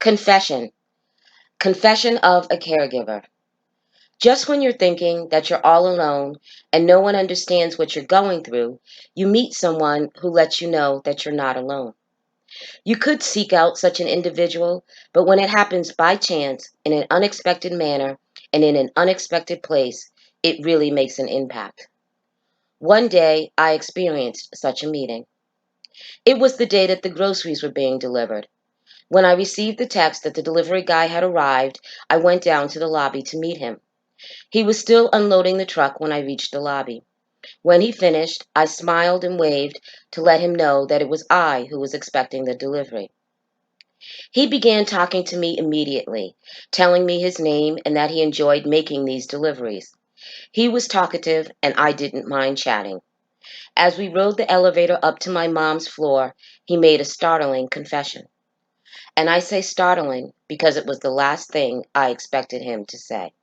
Confession. Confession of a caregiver. Just when you're thinking that you're all alone and no one understands what you're going through, you meet someone who lets you know that you're not alone. You could seek out such an individual, but when it happens by chance, in an unexpected manner, and in an unexpected place, it really makes an impact. One day, I experienced such a meeting. It was the day that the groceries were being delivered. When I received the text that the delivery guy had arrived, I went down to the lobby to meet him. He was still unloading the truck when I reached the lobby. When he finished, I smiled and waved to let him know that it was I who was expecting the delivery. He began talking to me immediately, telling me his name and that he enjoyed making these deliveries. He was talkative, and I didn't mind chatting. As we rode the elevator up to my mom's floor, he made a startling confession. And I say startling because it was the last thing I expected him to say.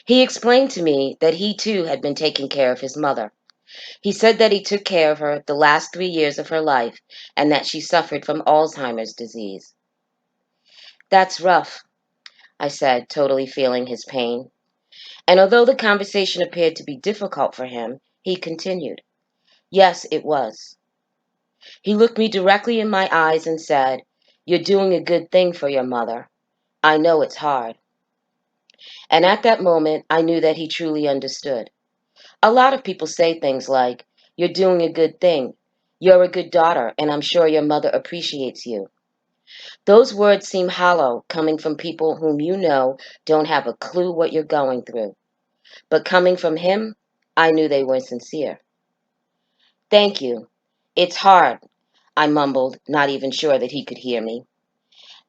He explained to me that he too had been taking care of his mother. He said that he took care of her the last 3 years of her life and that she suffered from Alzheimer's disease. That's rough, I said, totally feeling his pain. And although the conversation appeared to be difficult for him, he continued. Yes, it was. He looked me directly in my eyes and said, "You're doing a good thing for your mother. I know it's hard." And at that moment, I knew that he truly understood. A lot of people say things like, "You're doing a good thing. You're a good daughter, and I'm sure your mother appreciates you." Those words seem hollow coming from people whom you know don't have a clue what you're going through. But coming from him, I knew they were sincere. "Thank you. It's hard," I mumbled, not even sure that he could hear me.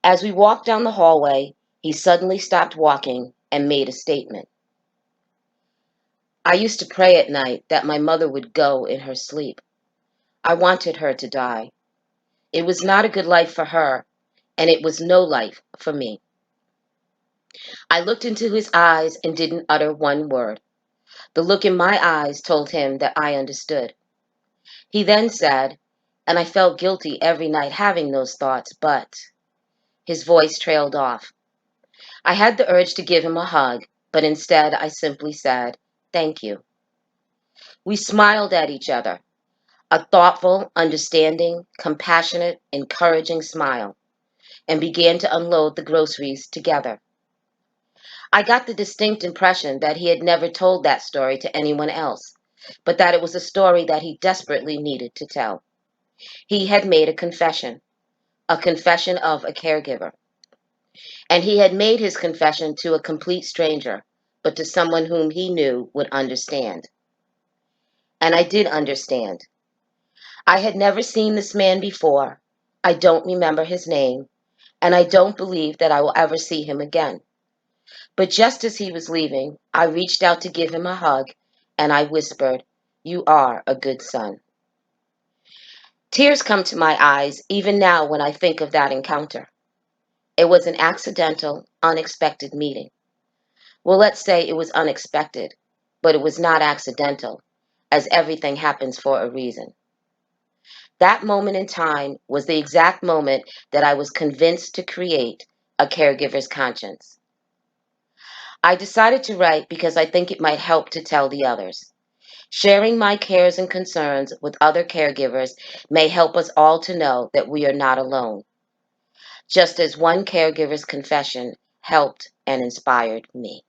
As we walked down the hallway, he suddenly stopped walking and made a statement. "I used to pray at night that my mother would go in her sleep. I wanted her to die. It was not a good life for her, and it was no life for me." I looked into his eyes and didn't utter one word. The look in my eyes told him that I understood. He then said, "And I felt guilty every night having those thoughts, but—" His voice trailed off. I had the urge to give him a hug, but instead I simply said, "Thank you." We smiled at each other, a thoughtful, understanding, compassionate, encouraging smile, and began to unload the groceries together. I got the distinct impression that he had never told that story to anyone else, but that it was a story that he desperately needed to tell. He had made a confession of a caregiver. And he had made his confession to a complete stranger, but to someone whom he knew would understand. And I did understand. I had never seen this man before. I don't remember his name, and I don't believe that I will ever see him again. But just as he was leaving, I reached out to give him a hug, and I whispered, "You are a good son." Tears come to my eyes even now when I think of that encounter. It was an accidental, unexpected meeting. Well, let's say it was unexpected, but it was not accidental, as everything happens for a reason. That moment in time was the exact moment that I was convinced to create a caregiver's conscience. I decided to write because I think it might help to tell the others. Sharing my cares and concerns with other caregivers may help us all to know that we are not alone, just as one caregiver's confession helped and inspired me.